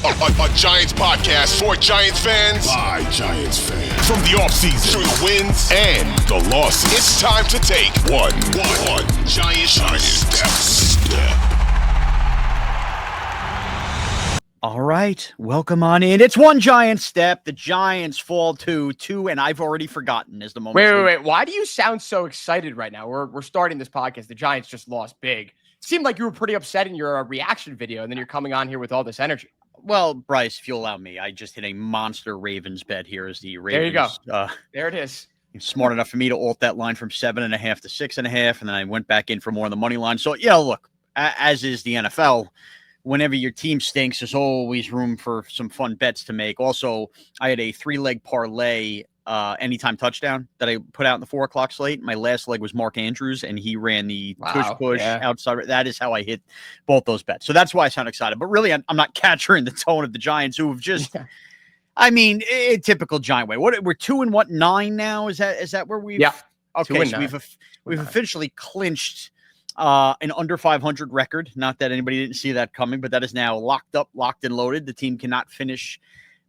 A Giants podcast for Giants fans By Giants fans. from the offseason through the wins and the losses. It's time to take one Giant step. All right, welcome on in. It's one giant step. The Giants fall to 2, and I've already forgotten is the moment. Wait. Why do you sound so excited right now? We're starting this podcast. The Giants just lost big. It seemed like you were pretty upset in your reaction video, and then you're coming on here with all this energy. Well, Bryce, if you'll allow me, I just hit a monster Ravens bet here as the Ravens. There you go. There it is. Smart enough for me to alt that line from 7.5 to 6.5, and then I went back in for more on the money line. So, yeah, look, as is the NFL, whenever your team stinks, there's always room for some fun bets to make. Also, I had a 3-leg parlay anytime touchdown that I put out in the 4 o'clock slate. My last leg was Mark Andrews, and he ran the push outside. That is how I hit both those bets. So that's why I sound excited. But really, I'm not capturing the tone of the Giants, who have just, I mean, a typical Giant way. We're 2-9 now. Is that where we've? Yeah. Okay, so we've officially clinched an under 500 record. Not that anybody didn't see that coming, but that is now locked and loaded. The team cannot finish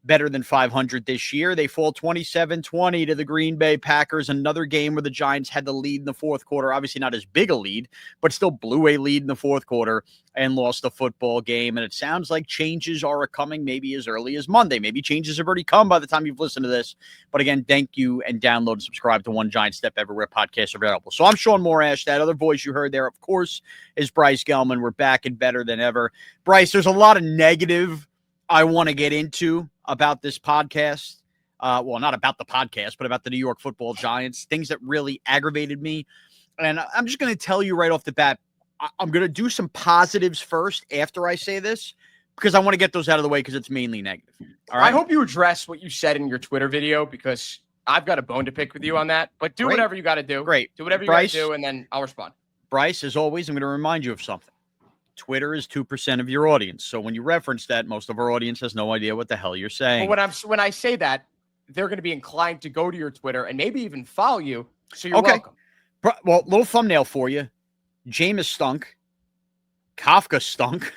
better than 500 this year. They fall 27-20 to the Green Bay Packers. Another game where the Giants had the lead in the fourth quarter. Obviously not as big a lead, but still blew a lead in the fourth quarter and lost the football game. And it sounds like changes are coming maybe as early as Monday. Maybe changes have already come by the time you've listened to this. But again, thank you, and download and subscribe to One Giant Step everywhere podcasts are available. So I'm Shaun Morash. That other voice you heard there, of course, is Bryce Gelman. We're back and better than ever. Bryce, there's a lot of negative I want to get into about this podcast. Well, not about the podcast, but about the New York Football Giants, things that really aggravated me. And I'm just going to tell you right off the bat, I'm going to do some positives first after I say this, because I want to get those out of the way because it's mainly negative. All right. I hope you address what you said in your Twitter video, because I've got a bone to pick with you on that. But do whatever you got to do. Great. Do whatever you Bryce, got to do, and then I'll respond. Bryce, as always, I'm going to remind you of something. Twitter is 2% of your audience. So when you reference that, most of our audience has no idea what the hell you're saying. But when I say that, they're going to be inclined to go to your Twitter and maybe even follow you. So you're welcome. Well, little thumbnail for you. Jameis stunk. Kafka stunk.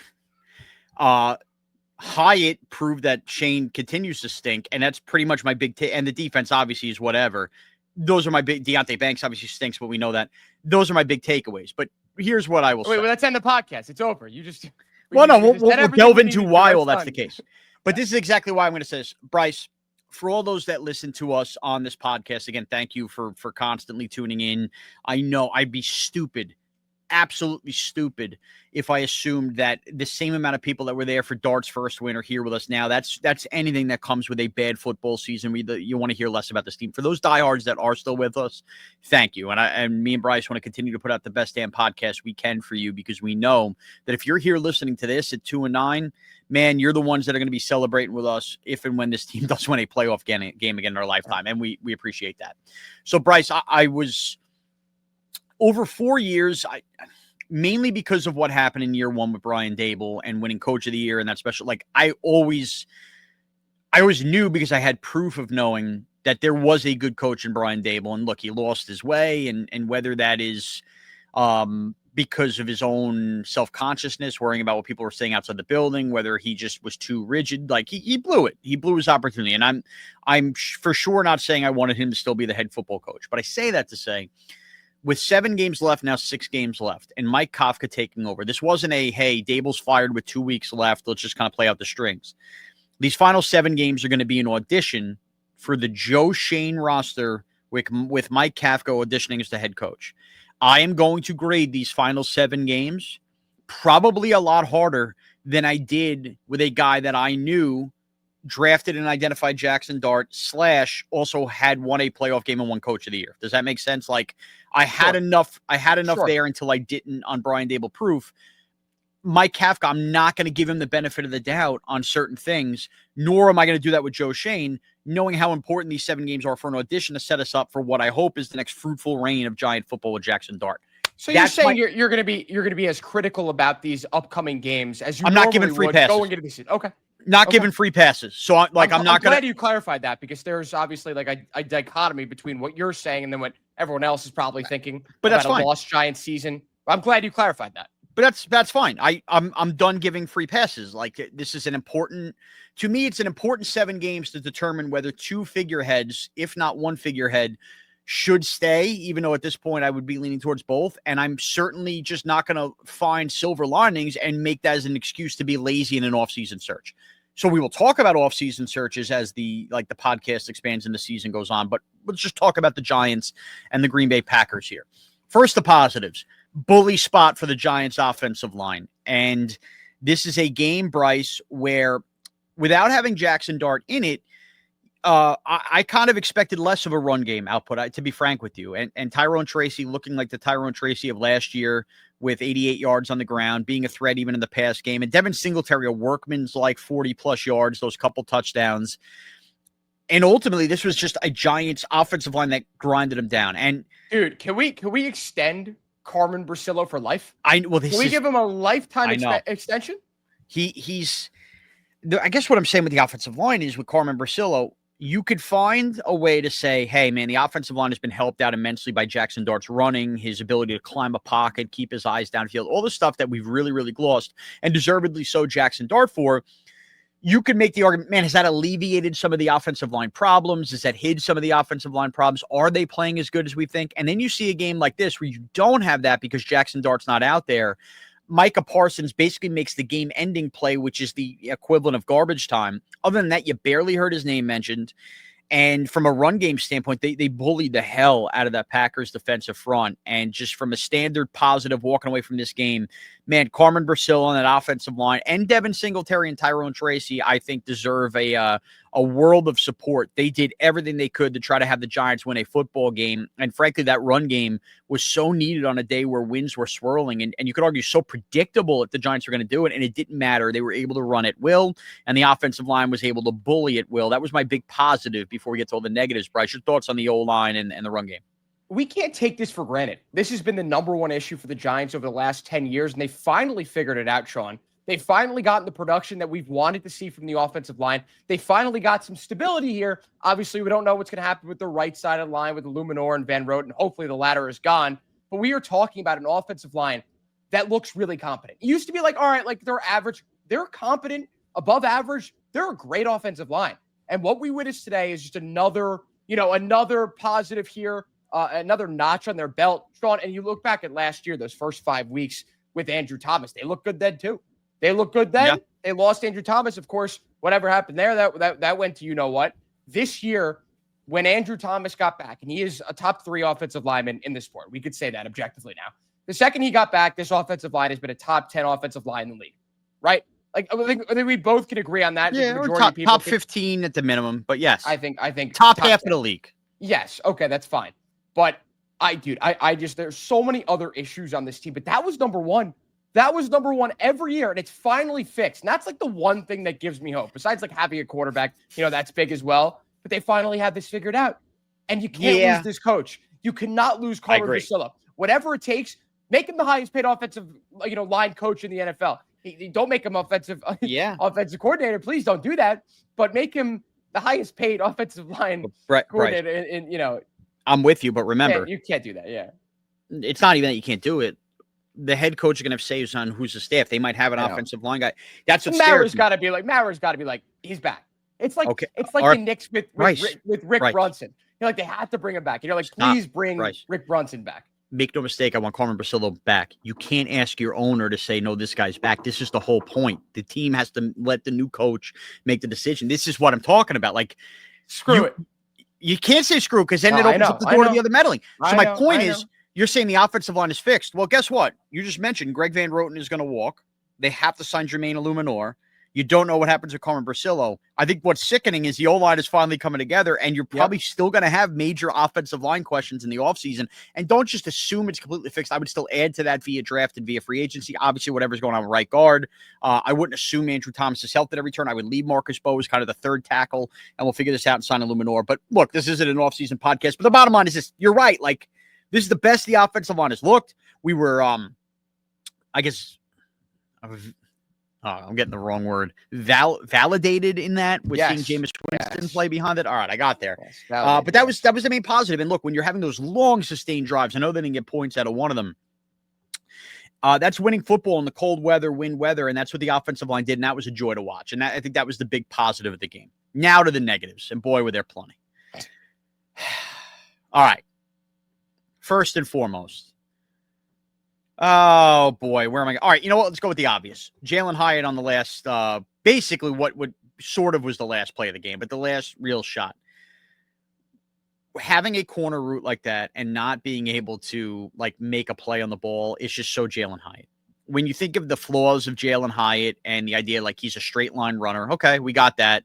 Hyatt proved that Shane continues to stink, and that's pretty much my big and the defense obviously is whatever. Those are my big Deonte Banks obviously stinks, but we know that. Those are my big takeaways. But here's what I will say. Well, let's end the podcast. It's over. We'll delve into why all that's the case. But this is exactly why I'm going to say this. Bryce, for all those that listen to us on this podcast, again, thank you for constantly tuning in. I know I'd be stupid, absolutely stupid, if I assumed that the same amount of people that were there for Dart's first win are here with us now. That's anything that comes with a bad football season. You want to hear less about this team. For those diehards that are still with us, thank you. And me and Bryce want to continue to put out the best damn podcast we can for you, because we know that if you're here listening to this at 2-9, man, you're the ones that are going to be celebrating with us if and when this team does win a playoff game again in our lifetime. And we appreciate that. So, Bryce, I was over 4 years, mainly because of what happened in year one with Brian Daboll and winning Coach of the Year and that special. Like, I always knew, because I had proof of knowing that there was a good coach in Brian Daboll. And look, he lost his way, and whether that is because of his own self-consciousness, worrying about what people were saying outside the building, whether he just was too rigid, like he blew it. He blew his opportunity. And I'm for sure not saying I wanted him to still be the head football coach, but I say that to say, with 7 games left, now 6 games left, and Mike Kafka taking over, this wasn't hey, Daboll's fired with 2 weeks left, let's just kind of play out the strings. These final 7 games are going to be an audition for the Joe Shane roster with Mike Kafka auditioning as the head coach. I am going to grade these final 7 games probably a lot harder than I did with a guy that I knew drafted and identified Jackson Dart / also had won a playoff game and won Coach of the Year. Does that make sense? Like, I had enough there until I didn't on Brian Daboll proof. Mike Kafka, I'm not going to give him the benefit of the doubt on certain things, nor am I going to do that with Joe Shane, knowing how important these 7 games are for an audition to set us up for what I hope is the next fruitful reign of Giant football with Jackson Dart. So you're saying you're going to be as critical about these upcome games as you I'm not giving free passes. Going into the season. Okay. Not giving free passes. So I'm not going to. Glad you clarified that, because there's obviously like a dichotomy between what you're saying and then what everyone else is probably thinking but about that's fine. A lost Giant season. I'm glad you clarified that. But that's fine. I'm done giving free passes. Like, this is to me, it's an important 7 games to determine whether 2 figureheads, if not 1 figurehead, should stay, even though at this point I would be leaning towards both. And I'm certainly just not going to find silver linings and make that as an excuse to be lazy in an offseason search. So we will talk about offseason searches as the podcast expands and the season goes on. But let's just talk about the Giants and the Green Bay Packers here. First, the positives. Bully spot for the Giants offensive line. And this is a game, Bryce, where without having Jackson Dart in it, I kind of expected less of a run game output, to be frank with you. And Tyrone Tracy looking like the Tyrone Tracy of last year with 88 yards on the ground, being a threat even in the pass game. And Devin Singletary, a workman's like 40-plus yards, those couple touchdowns. And ultimately, this was just a Giants offensive line that grinded them down. And dude, can we extend Carmen Brasillo for life? Can we give him a lifetime extension? He's I guess what I'm saying with the offensive line is with Carmen Brasillo, you could find a way to say, hey, man, the offensive line has been helped out immensely by Jackson Dart's running, his ability to climb a pocket, keep his eyes downfield, all the stuff that we've really, really glossed, and deservedly so Jackson Dart for. You could make the argument, man, has that alleviated some of the offensive line problems? Has that hid some of the offensive line problems? Are they playing as good as we think? And then you see a game like this where you don't have that because Jackson Dart's not out there. Micah Parsons basically makes the game-ending play, which is the equivalent of garbage time. Other than that, you barely heard his name mentioned. And from a run game standpoint, they bullied the hell out of that Packers defensive front. And just from a standard positive walking away from this game, man, Carmen Brasillo on that offensive line and Devin Singletary and Tyrone Tracy, I think, deserve a world of support. They did everything they could to try to have the Giants win a football game. And frankly, that run game was so needed on a day where winds were swirling. And you could argue so predictable if the Giants were going to do it. And it didn't matter. They were able to run at will. And the offensive line was able to bully at will. That was my big positive before we get to all the negatives. Bryce, your thoughts on the O-line and the run game? We can't take this for granted. This has been the number one issue for the Giants over the last 10 years. And they finally figured it out, Shaun. They finally gotten the production that we've wanted to see from the offensive line. They finally got some stability here. Obviously, we don't know what's going to happen with the right side of the line with Luminor and Van Roten. Hopefully, the latter is gone. But we are talking about an offensive line that looks really competent. It used to be like, all right, like they're average. They're competent, above average. They're a great offensive line. And what we witnessed today is just another positive here, another notch on their belt, Shaun. And you look back at last year, those first 5 weeks with Andrew Thomas, they looked good then too. They look good then. Yeah. They lost Andrew Thomas. Of course, whatever happened there, that went to you know what. This year, when Andrew Thomas got back, and he is a top 3 offensive lineman in the sport, we could say that objectively now. The second he got back, this offensive line has been a top 10 offensive line in the league, right? Like I think we both can agree on that. Yeah, the majority of people top 15 at the minimum, but yes, I think top half 10. Of the league. Yes, okay, that's fine. But I just there's so many other issues on this team, but that was number one. That was number one every year, and it's finally fixed. And that's like the one thing that gives me hope. Besides like having a quarterback, that's big as well. But they finally have this figured out. And you can't lose this coach. You cannot lose Carmen Brasillo. Whatever it takes, make him the highest paid offensive, line coach in the NFL. Don't make him offensive coordinator. Please don't do that. But make him the highest paid offensive line coordinator. I'm with you, but remember, you can't do that. Yeah, it's not even that you can't do it. The head coach is going to have says on who's the staff. They might have an offensive line guy. That's what Mara's got to be like. He's back. It's like the Knicks with Rick Brunson. They have to bring him back. Please bring Rick Brunson back. Make no mistake, I want Carmen Brasillo back. You can't ask your owner to say, no, this guy's back. This is the whole point. The team has to let the new coach make the decision. This is what I'm talking about. Like, screw it. You can't say screw because then it opens up the door to the other meddling. So my point is, you're saying the offensive line is fixed. Well, guess what? You just mentioned Greg Van Roten is going to walk. They have to sign Jermaine Illuminor. You don't know what happens with Carmen Brasillo. I think what's sickening is the O-line is finally coming together, and you're probably still going to have major offensive line questions in the offseason. And don't just assume it's completely fixed. I would still add to that via draft and via free agency. Obviously, whatever's going on with right guard. I wouldn't assume Andrew Thomas is healthy at every turn. I would leave Marcus Bowe as kind of the third tackle, and we'll figure this out and sign Illuminor. But look, this isn't an offseason podcast. But the bottom line is this. You're right. Like, this is the best the offensive line has looked. We were, I'm getting the wrong word. Validated in that with seeing Jameis Winston play behind it. All right, I got there. Yes, but that was the main positive. And look, when you're having those long sustained drives, I know they didn't get points out of one of them. That's winning football in the cold weather, wind weather, and that's what the offensive line did, and that was a joy to watch. And I think that was the big positive of the game. Now to the negatives, and boy, were there plenty. All right. First and foremost. Oh, boy, where am I? All right, you know what? Let's go with the obvious. Jalin Hyatt on the last, basically what sort of was the last play of the game, but the last real shot. Having a corner route like that and not being able to make a play on the ball is just so Jalin Hyatt. When you think of the flaws of Jalin Hyatt and the idea he's a straight line runner, okay, we got that,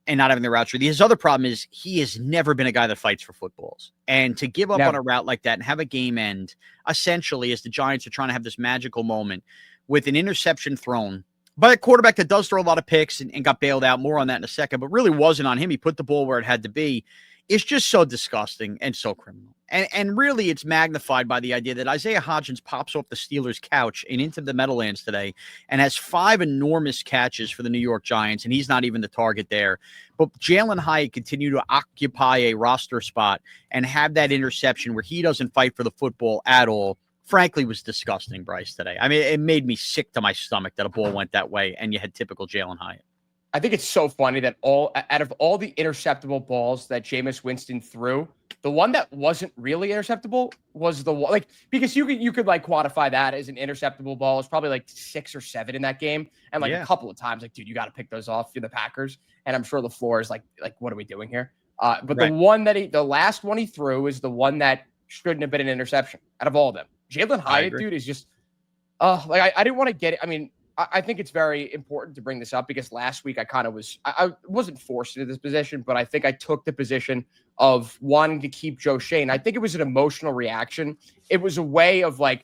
and not having the route tree. His other problem is he has never been a guy that fights for footballs. And to give up on a route like that and have a game end, essentially, as the Giants are trying to have this magical moment with an interception thrown by a quarterback that does throw a lot of picks and got bailed out. More on that in a second, but really wasn't on him. He put the ball where it had to be. It's just so disgusting and so criminal. And really, it's magnified by the idea that Isaiah Hodgins pops off the Steelers' couch and into the Meadowlands today and has 5 enormous catches for the New York Giants, and he's not even the target there. But Jalin Hyatt continued to occupy a roster spot and have that interception where he doesn't fight for the football at all. Frankly, was disgusting, Bryce, today. I mean, it made me sick to my stomach that a ball went that way, and you had typical Jalin Hyatt. I think it's so funny that out of all the interceptable balls that Jameis Winston threw, the one that wasn't really interceptable was the one, because you could quantify that as an interceptable ball. It's probably 6 or 7 in that game, and a couple of times, dude, you got to pick those off. You're the Packers, and I'm sure the floor is like what are we doing here? But right. The last one he threw is the one that shouldn't have been an interception out of all of them. Jalin Hyatt, dude, is just, I didn't want to get it. I mean, I think it's very important to bring this up because last week I wasn't forced into this position, but I think I took the position of wanting to keep Joe Schoen. I think it was an emotional reaction. It was a way of I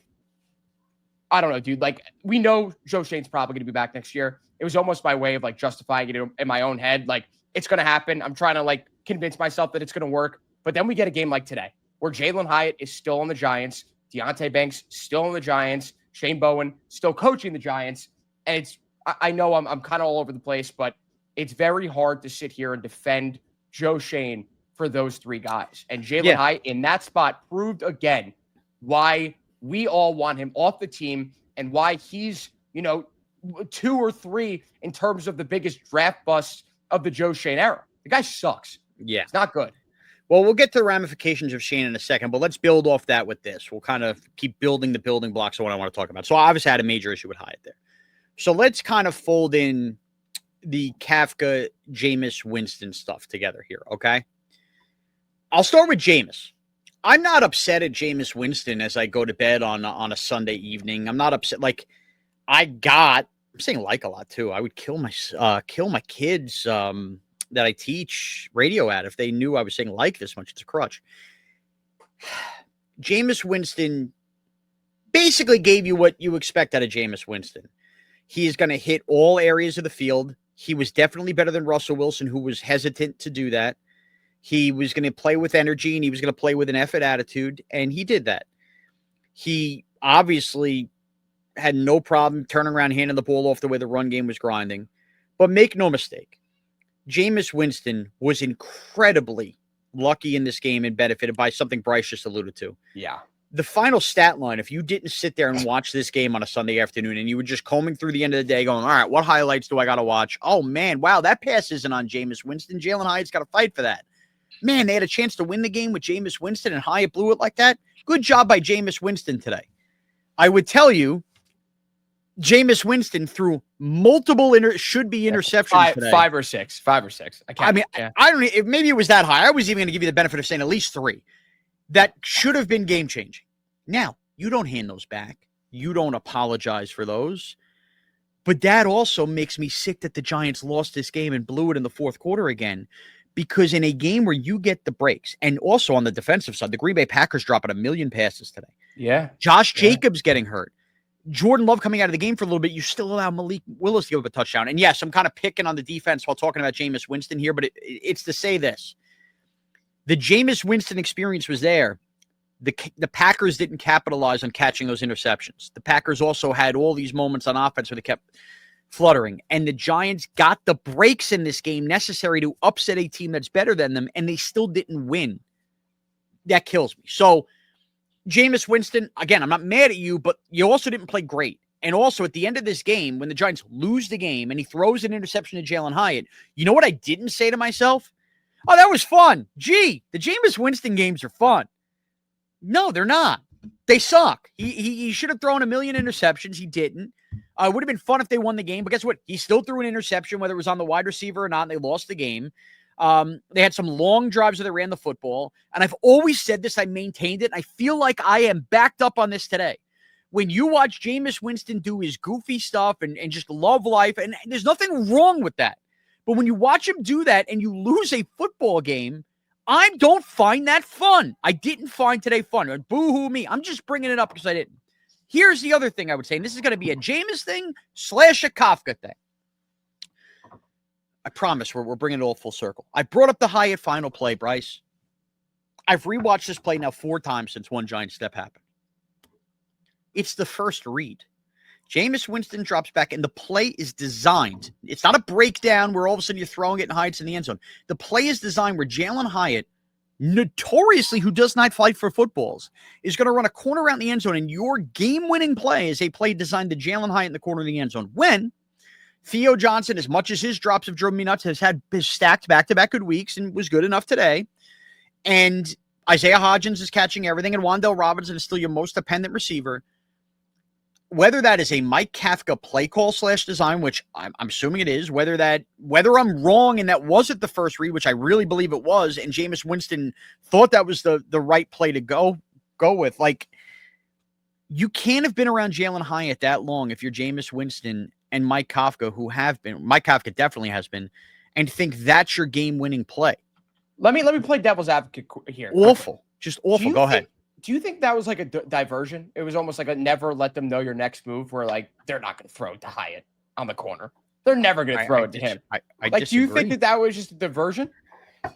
don't know, dude. We know Joe Schoen's probably going to be back next year. It was almost my way of justifying it in my own head. It's going to happen. I'm trying to convince myself that it's going to work. But then we get a game like today where Jalin Hyatt is still on the Giants. Deonte Banks still on the Giants. Shane Bowen still coaching the Giants. And I know I'm kind of all over the place, but it's very hard to sit here and defend Joe Schoen for those 3 guys. And Jalin Hyatt in that spot proved again why we all want him off the team and why he's, 2 or 3 in terms of the biggest draft busts of the Joe Schoen era. The guy sucks. Yeah. It's not good. Well, we'll get to the ramifications of Shane in a second, but let's build off that with this. We'll kind of keep building the building blocks of what I want to talk about. So I obviously had a major issue with Hyatt there. So let's kind of fold in the Kafka, Jameis, Winston stuff together here, okay? I'll start with Jameis. I'm not upset at Jameis Winston as I go to bed on a Sunday evening. I'm not upset. I'm saying a lot too. I would kill my kids that I teach radio at if they knew I was saying this much. It's a crutch. Jameis Winston basically gave you what you expect out of Jameis Winston. He is going to hit all areas of the field. He was definitely better than Russell Wilson, who was hesitant to do that. He was going to play with energy, and he was going to play with an effort attitude, and he did that. He obviously had no problem turning around, handing the ball off the way the run game was grinding. But make no mistake, Jameis Winston was incredibly lucky in this game and benefited by something Bryce just alluded to. Yeah. The final stat line, if you didn't sit there and watch this game on a Sunday afternoon and you were just combing through the end of the day going, all right, what highlights do I got to watch? Oh, man, wow, that pass isn't on Jameis Winston. Jalin Hyatt's got to fight for that. Man, they had a chance to win the game with Jameis Winston and Hyatt blew it like that. Good job by Jameis Winston today. I would tell you, Jameis Winston threw multiple should-be interceptions today. 5 or 6. I don't know. Maybe it was that high. I was even going to give you the benefit of saying at least 3. That should have been game-changing. Now, you don't hand those back. You don't apologize for those. But that also makes me sick that the Giants lost this game and blew it in the fourth quarter again. Because in a game where you get the breaks, and also on the defensive side, the Green Bay Packers dropping 1 million passes today. Yeah. Josh Jacobs getting hurt. Jordan Love coming out of the game for a little bit. You still allow Malik Willis to give up a touchdown. And yes, I'm kind of picking on the defense while talking about Jameis Winston here, but it's to say this. The Jameis Winston experience was there. The Packers didn't capitalize on catching those interceptions. The Packers also had all these moments on offense where they kept fluttering. And the Giants got the breaks in this game necessary to upset a team that's better than them, and they still didn't win. That kills me. So Jameis Winston, again, I'm not mad at you, but you also didn't play great. And also at the end of this game, when the Giants lose the game and he throws an interception to Jalin Hyatt, you know what I didn't say to myself? Oh, that was fun. Gee, the Jameis Winston games are fun. No, they're not. They suck. He should have thrown a million interceptions. He didn't. It would have been fun if they won the game, but guess what? He still threw an interception, whether it was on the wide receiver or not, and they lost the game. They had some long drives where they ran the football, and I've always said this. I maintained it, and I feel like I am backed up on this today. When you watch Jameis Winston do his goofy stuff and just love life, and there's nothing wrong with that, but when you watch him do that and you lose a football game, I don't find that fun. I didn't find today fun. Boo-hoo me. I'm just bringing it up because I didn't. Here's the other thing I would say, and this is going to be a Jameis thing / a Kafka thing. I promise we're bringing it all full circle. I brought up the Hyatt final play, Bryce. I've rewatched this play now 4 times since one giant step happened. It's the first read. Jameis Winston drops back, and the play is designed. It's not a breakdown where all of a sudden you're throwing it and Hyatt's in the end zone. The play is designed where Jalin Hyatt, notoriously who does not fight for footballs, is going to run a corner around the end zone, and your game-winning play is a play designed to Jalin Hyatt in the corner of the end zone. When Theo Johnson, as much as his drops have driven me nuts, has had his stacked back-to-back good weeks and was good enough today, and Isaiah Hodgins is catching everything, and Wan'Dale Robinson is still your most dependent receiver. Whether that is a Mike Kafka play call / design, which I'm assuming it is, whether I'm wrong and that wasn't the first read, which I really believe it was, and Jameis Winston thought that was the right play to go with. Like, you can't have been around Jalin Hyatt that long if you're Jameis Winston and Mike Kafka, who have been. Mike Kafka definitely has been, and think that's your game-winning play. Let me play devil's advocate here. Awful. Just awful. Go ahead. Do you think that was like a diversion? It was almost like a never let them know your next move where, like, they're not going to throw it to Hyatt on the corner. They're never going to throw it to him. I like, disagree. do you think that was just a diversion?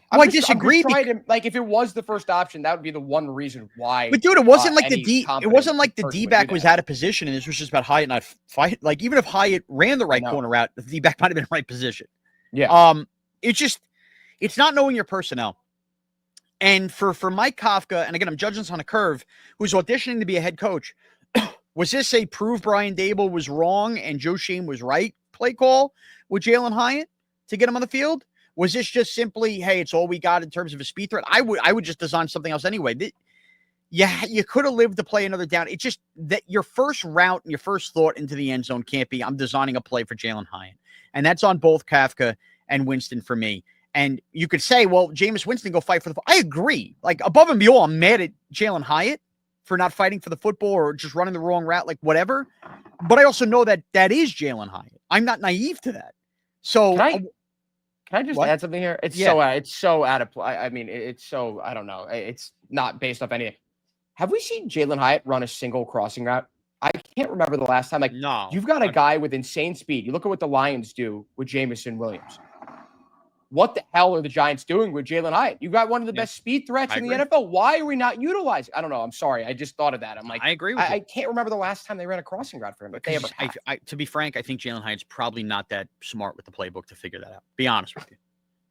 I disagree. Like, if it was the first option, that would be the one reason why. But dude, it wasn't like the D-back was out of position, and this was just about Hyatt not fight. Like, even if Hyatt ran the right corner route, the D-back might have been in the right position. Yeah. It's not knowing your personnel. And for Mike Kafka, and again, I'm judging this on a curve, who's auditioning to be a head coach, was this a prove Brian Dable was wrong and Joe Schoen was right play call with Jalin Hyatt to get him on the field? Was this just simply, hey, it's all we got in terms of a speed threat? I would just design something else anyway. You could have lived to play another down. It's just that your first route and your first thought into the end zone can't be, I'm designing a play for Jalin Hyatt. And that's on both Kafka and Winston for me. And you could say, well, Jameis Winston go fight for the football. I agree. Like, above and beyond, I'm mad at Jalin Hyatt for not fighting for the football or just running the wrong route, like whatever. But I also know that is Jalin Hyatt. I'm not naive to that. So can I just add something here? It's so out of play. I mean, it's so, I don't know. It's not based off anything. Have we seen Jalin Hyatt run a single crossing route? I can't remember the last time. Like, no, you've got a guy with insane speed. You look at what the Lions do with Jamison Williams. What the hell are the Giants doing with Jalin Hyatt? You got one of the best speed threats in the NFL. Why are we not utilizing? I don't know. I'm sorry. I just thought of that. I'm like, I agree with you. I can't remember the last time they ran a crossing route for him. If they ever to be frank, I think Jalin Hyatt's probably not that smart with the playbook to figure that out. Be honest with you.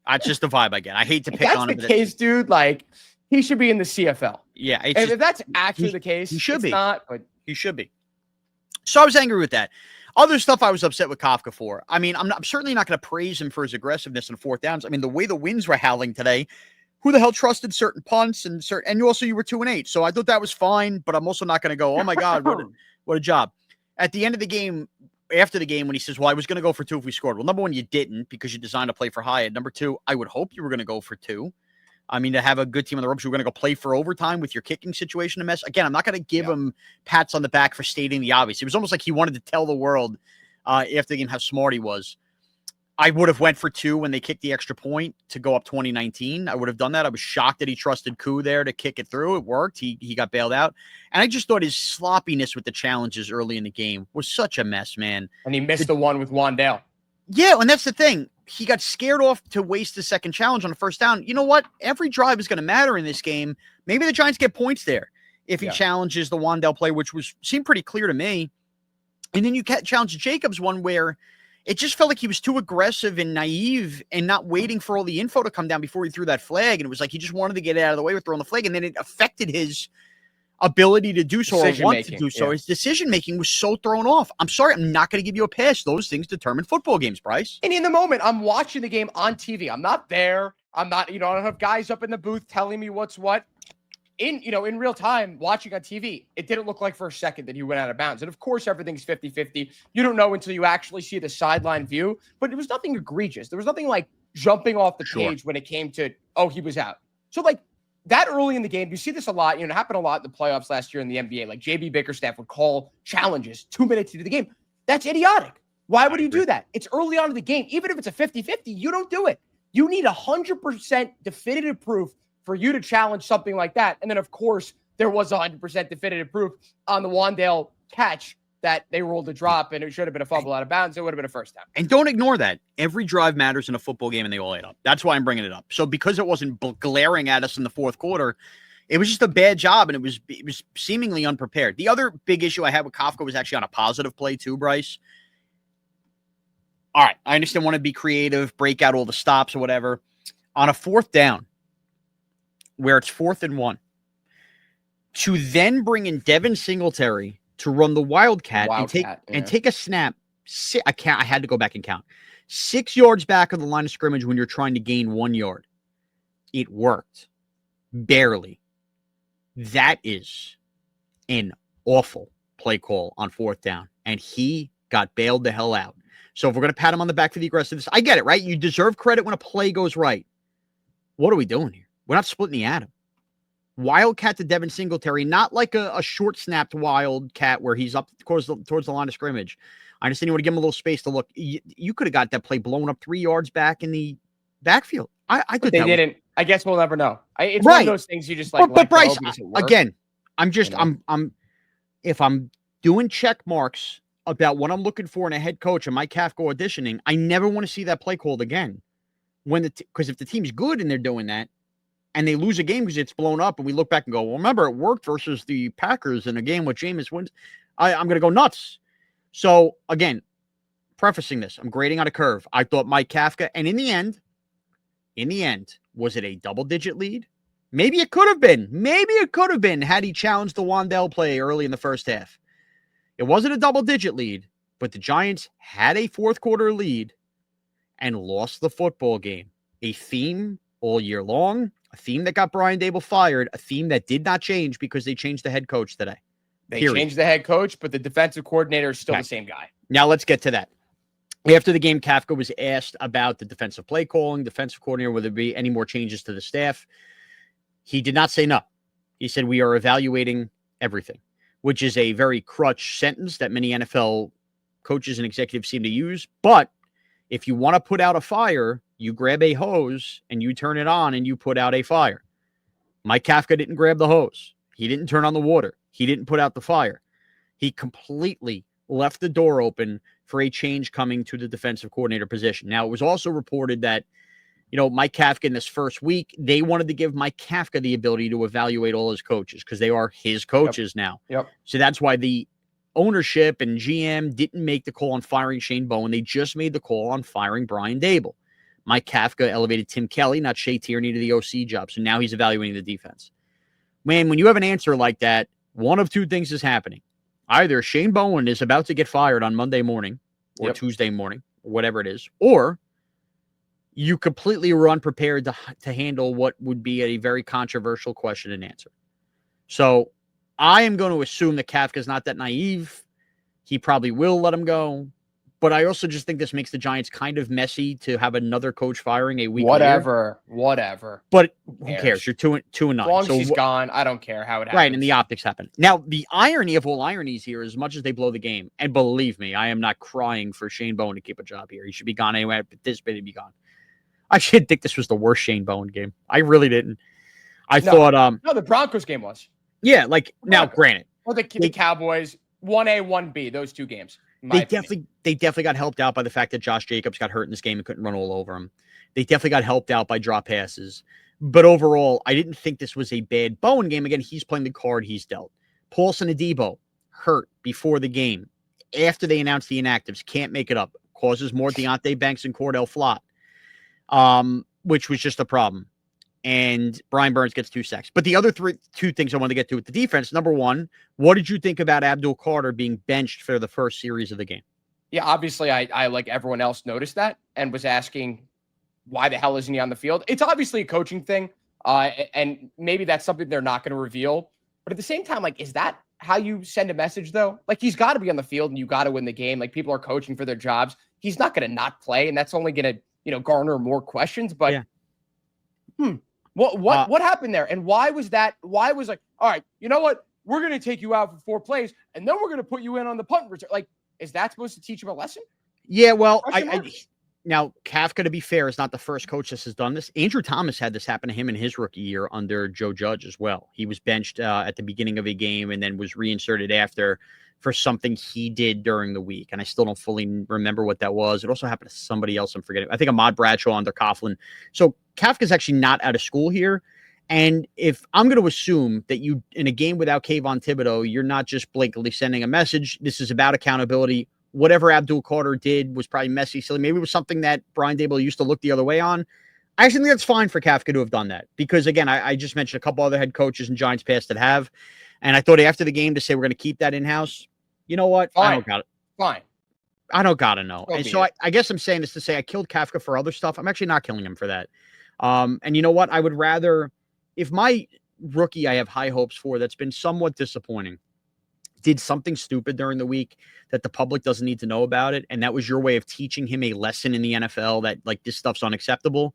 That's just the vibe I get. I hate to pick on him. That's the case, dude. Like, he should be in the CFL. Yeah. If that's actually the case, he should be. Not, but he should be. So I was angry with that. Other stuff I was upset with Kafka for. I mean, I'm certainly not going to praise him for his aggressiveness in 4th downs. I mean, the way the winds were howling today, who the hell trusted certain punts and you were 2-8. So I thought that was fine, but I'm also not going to go, oh my God, what a job. At the end of the game, after the game, when he says, well, I was going to go for 2 if we scored. Well, number one, you didn't because you designed a play for Hyatt. Number 2, I would hope you were going to go for 2. I mean, to have a good team on the ropes, you're going to go play for overtime with your kicking situation a mess. Again, I'm not going to give him pats on the back for stating the obvious. It was almost like he wanted to tell the world after the game how smart he was. I would have went for 2 when they kicked the extra point to go up 2019. I would have done that. I was shocked that he trusted Koo there to kick it through. It worked. He got bailed out. And I just thought his sloppiness with the challenges early in the game was such a mess, man. And he missed the one with Wan'Dale. Yeah, and that's the thing. He got scared off to waste the second challenge on the first down. You know what? Every drive is going to matter in this game. Maybe the Giants get points there if he challenges the Wan'Dale play, which seemed pretty clear to me. And then you challenge Jacobs one where it just felt like he was too aggressive and naive and not waiting for all the info to come down before he threw that flag. And it was like he just wanted to get it out of the way with throwing the flag. And then it affected his ability to do so or want to Decision-making, do so. yeah. His decision-making was so thrown off. I'm sorry. I'm not going to give you a pass. Those things determine football games, Bryce. And in the moment, I'm watching the game on TV. I'm not there. I'm not, I don't have guys up in the booth telling me what's what. In real time, watching on TV, it didn't look like for a second that he went out of bounds. And of course, everything's 50-50. You don't know until you actually see the sideline view, but it was nothing egregious. There was nothing like jumping off the page when it came to, oh, he was out. So like that early in the game, you see this a lot, it happened a lot in the playoffs last year in the NBA. Like JB Bickerstaff would call challenges 2 minutes into the game. That's idiotic. Why would you do that? It's early on in the game. Even if it's a 50-50, you don't do it. You need 100% definitive proof for you to challenge something like that. And then, of course, there was 100% definitive proof on the Wandale catch that they ruled a drop, and it should have been a fumble out of bounds. It would have been a first down. And don't ignore that. Every drive matters in a football game, and they all add up. That's why I'm bringing it up. So because it wasn't glaring at us in the fourth quarter, it was just a bad job, and it was seemingly unprepared. The other big issue I had with Kafka was actually on a positive play too, Bryce. All right, I understand want to be creative, break out all the stops or whatever. On a fourth down, where it's 4th and 1, to then bring in Devin Singletary to run the Wildcat and take a snap. I had to go back and count. 6 yards back on the line of scrimmage when you're trying to gain 1 yard. It worked. Barely. That is an awful play call on 4th down. And he got bailed the hell out. So if we're going to pat him on the back for the aggressiveness, I get it, right? You deserve credit when a play goes right. What are we doing here? We're not splitting the atom. Wildcat to Devin Singletary, not like a short-snapped Wildcat where he's up towards the line of scrimmage. I understand you want to give him a little space to look. You could have got that play blown up 3 yards back in the backfield. I could. They didn't. I guess we'll never know. It's one of those things you just like. But Bryce, again, if I'm doing check marks about what I'm looking for in a head coach and Mike Kafka auditioning, I never want to see that play called again. Because if the team's good and they're doing that, and they lose a game because it's blown up, and we look back and go, well, remember, it worked versus the Packers in a game with Jameis Winston. I'm going to go nuts. So, again, prefacing this, I'm grading on a curve. I thought Mike Kafka, and in the end, was it a double-digit lead? Maybe it could have been had he challenged the Wandale play early in the first half. It wasn't a double-digit lead, but the Giants had a fourth-quarter lead and lost the football game. A theme all year long, a theme that got Brian Dable fired, a theme that did not change because they changed the head coach today. They changed the head coach, but the defensive coordinator is still the same guy. Now let's get to that. After the game, Kafka was asked about the defensive play calling, defensive coordinator, whether there be any more changes to the staff. He did not say no. He said, we are evaluating everything, which is a very crutch sentence that many NFL coaches and executives seem to use. But if you want to put out a fire, you grab a hose and you turn it on and you put out a fire. Mike Kafka didn't grab the hose. He didn't turn on the water. He didn't put out the fire. He completely left the door open for a change coming to the defensive coordinator position. Now, it was also reported that, Mike Kafka in this first week, they wanted to give Mike Kafka the ability to evaluate all his coaches because they are his coaches now. Yep. So that's why the ownership and GM didn't make the call on firing Shane Bowen. They just made the call on firing Brian Dable. Mike Kafka elevated Tim Kelly, not Shea Tierney, to the OC job. So now he's evaluating the defense. Man, when you have an answer like that, one of two things is happening. Either Shane Bowen is about to get fired on Monday morning or Tuesday morning, or whatever it is, or you completely were unprepared to handle what would be a very controversial question and answer. So I am going to assume that Kafka's not that naive. He probably will let him go. But I also just think this makes the Giants kind of messy to have another coach firing a week Whatever. But who cares? You're 2-9. As long as he's gone, I don't care how it happens. Right, and the optics happen. Now, the irony of all ironies here, as much as they blow the game, and believe me, I am not crying for Shane Bowen to keep a job here. He should be gone anyway. I anticipate he'd be gone. I should think this was the worst Shane Bowen game. I really didn't. I thought No, the Broncos game was. Yeah, now granted. Or the Cowboys, 1A, 1B, those two games. They definitely got helped out by the fact that Josh Jacobs got hurt in this game and couldn't run all over him. They definitely got helped out by drop passes. But overall, I didn't think this was a bad Bowen game. Again, he's playing the card he's dealt. Paulson Adebo, hurt before the game. After they announced the inactives, can't make it up. Causes more Deonte Banks and Cordell Flott, which was just a problem. and Brian Burns gets 2 sacks. But the other two things I want to get to with the defense, number one, what did you think about Abdul Carter being benched for the first series of the game? Yeah, obviously, I like everyone else noticed that and was asking, why the hell isn't he on the field? It's obviously a coaching thing, and maybe that's something they're not going to reveal. But at the same time, like, is that how you send a message, though? Like, he's got to be on the field, and you got to win the game. Like, people are coaching for their jobs. He's not going to not play, and that's only going to, garner more questions. But, what happened there? And why was that? Why was like, all right, you know what? We're going to take you out for 4 plays, and then we're going to put you in on the punt return. Like, is that supposed to teach him a lesson? Yeah, well, now Kafka, to be fair, is not the first coach that has done this. Andrew Thomas had this happen to him in his rookie year under Joe Judge as well. He was benched at the beginning of a game and then was reinserted after for something he did during the week. And I still don't fully remember what that was. It also happened to somebody else. I'm forgetting. I think Ahmad Bradshaw under Coughlin. So Kafka's actually not out of school here. And if I'm going to assume that you, in a game without Kayvon Thibodeau, you're not just blatantly sending a message. This is about accountability. Whatever Abdul Carter did was probably messy, silly. Maybe it was something that Brian Daboll used to look the other way on. I actually think that's fine for Kafka to have done that because, again, I just mentioned a couple other head coaches in Giants past that have. And I thought after the game to say we're going to keep that in-house, you know what? Fine. I don't got it. Fine. I don't got to know. And so I guess I'm saying this to say I killed Kafka for other stuff. I'm actually not killing him for that. And you know what? I would rather, if my rookie I have high hopes for that's been somewhat disappointing, did something stupid during the week that the public doesn't need to know about it, and that was your way of teaching him a lesson in the NFL that, like, this stuff's unacceptable,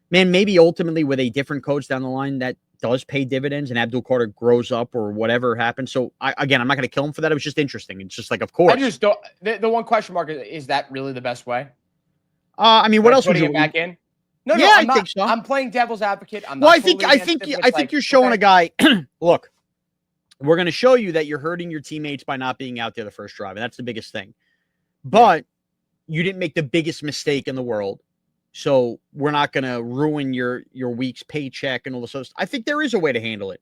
man, maybe ultimately with a different coach down the line that does pay dividends and Abdul Carter grows up or whatever happens. So, I'm not going to kill him for that. It was just interesting. It's just like, of course. I just don't. The one question mark is that really the best way? I mean, what else would you putting it back in? No, yeah, I'm I think so. I'm playing devil's advocate. I'm well, not I think you're showing a guy. Look, we're going to show you that you're hurting your teammates by not being out there the first drive. And that's the biggest thing. But you didn't make the biggest mistake in the world. So we're not going to ruin your week's paycheck and all this other stuff. I think there is a way to handle it.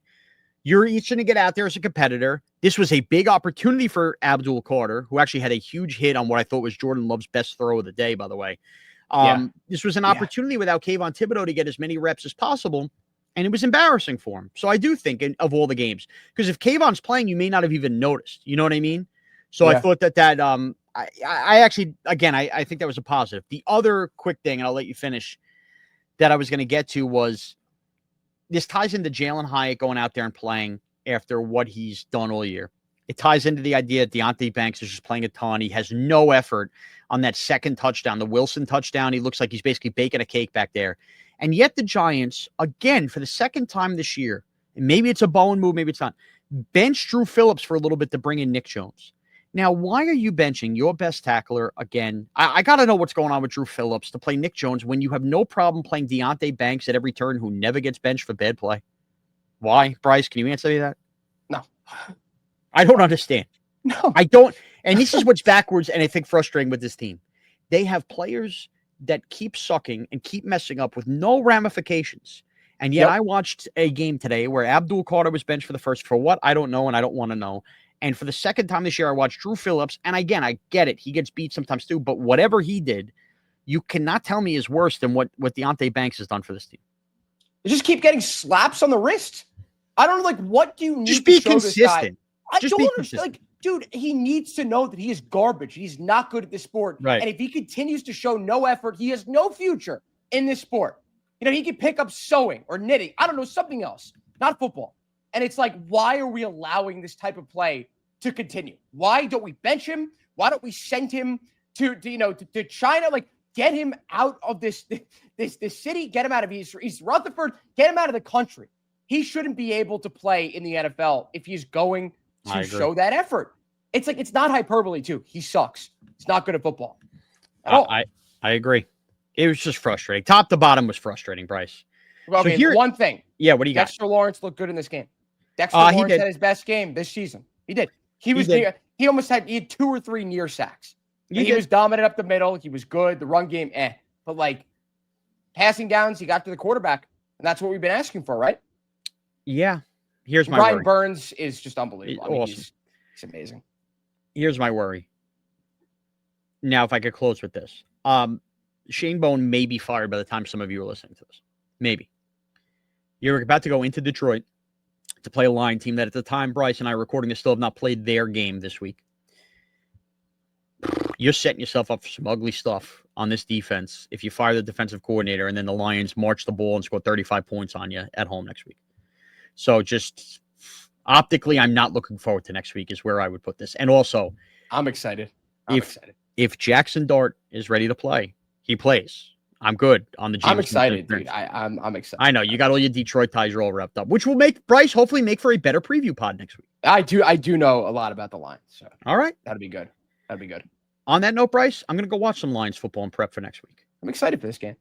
You're each going to get out there as a competitor. This was a big opportunity for Abdul Carter, who actually had a huge hit on what I thought was Jordan Love's best throw of the day, by the way. This was an opportunity without Kayvon Thibodeau to get as many reps as possible. And it was embarrassing for him. So I do think of all the games, because if Kayvon's playing, you may not have even noticed. You know what I mean? So I thought that I actually, again, I think that was a positive. The other quick thing, and I'll let you finish, that I was going to get to was this ties into Jalin Hyatt going out there and playing after what he's done all year. It ties into the idea that Deonte Banks is just playing a ton. He has no effort on that second touchdown, the Wilson touchdown. He looks like he's basically baking a cake back there. And yet the Giants, again, for the second time this year, and maybe it's a Bowen move, maybe it's not, bench Drew Phillips for a little bit to bring in Nick Jones. Now, why are you benching your best tackler again? I got to know what's going on with Drew Phillips to play Nick Jones when you have no problem playing Deonte Banks at every turn, who never gets benched for bad play. Why? Bryce, can you answer me that? No. I don't understand. No. I don't. And this is what's backwards and I think frustrating with this team. They have players that keep sucking and keep messing up with no ramifications. And yet I watched a game today where Abdul Carter was benched for the first, for what? I don't know, and I don't want to know. And for the second time this year, I watched Drew Phillips. And again, I get it. He gets beat sometimes too. But whatever he did, you cannot tell me is worse than what Deonte Banks has done for this team. They just keep getting slaps on the wrist. I don't know, like, what do you need just be to show consistent. this guy? I don't understand. Like, dude, he needs to know that he is garbage. He's not good at this sport. Right. And if he continues to show no effort, he has no future in this sport. He could pick up sewing or knitting. I don't know, something else, not football. And it's like, why are we allowing this type of play to continue? Why don't we bench him? Why don't we send him to China? Like, get him out of this city. Get him out of East Rutherford. Get him out of the country. He shouldn't be able to play in the NFL if he's going to show that effort. It's like, it's not hyperbole too. He sucks. He's not good at football at all. I agree. It was just frustrating. Top to bottom was frustrating, Bryce. Well, so here, one thing. Yeah, what do you got? Dexter Lawrence looked good in this game. Dexter Lawrence had his best game this season. He did. He almost had 2 or 3 near sacks. He was dominant up the middle. He was good. The run game, But, like, passing downs, he got to the quarterback. And that's what we've been asking for, right? Yeah. Here's my Brian worry. Burns is just unbelievable. Awesome. He's amazing. Here's my worry. Now, if I could close with this. Shane Bowen may be fired by the time some of you are listening to this. Maybe. You're about to go into Detroit to play a Lion team that at the time Bryce and I are recording this still have not played their game this week. You're setting yourself up for some ugly stuff on this defense if you fire the defensive coordinator and then the Lions march the ball and score 35 points on you at home next week. So just optically, I'm not looking forward to next week is where I would put this. And also, I'm excited. If Jackson Dart is ready to play, he plays. I'm good on the James. I'm excited, dude. I'm excited. I know you got all your Detroit ties. You're all wrapped up, which will make Bryce hopefully make for a better preview pod next week. I do know a lot about the Lions. So all right, that'd be good. On that note, Bryce, I'm going to go watch some Lions football and prep for next week. I'm excited for this game.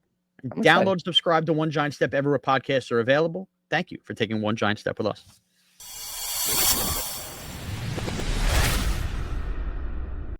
Download and subscribe to One Giant Step everywhere podcasts are available. Thank you for taking one giant step with us.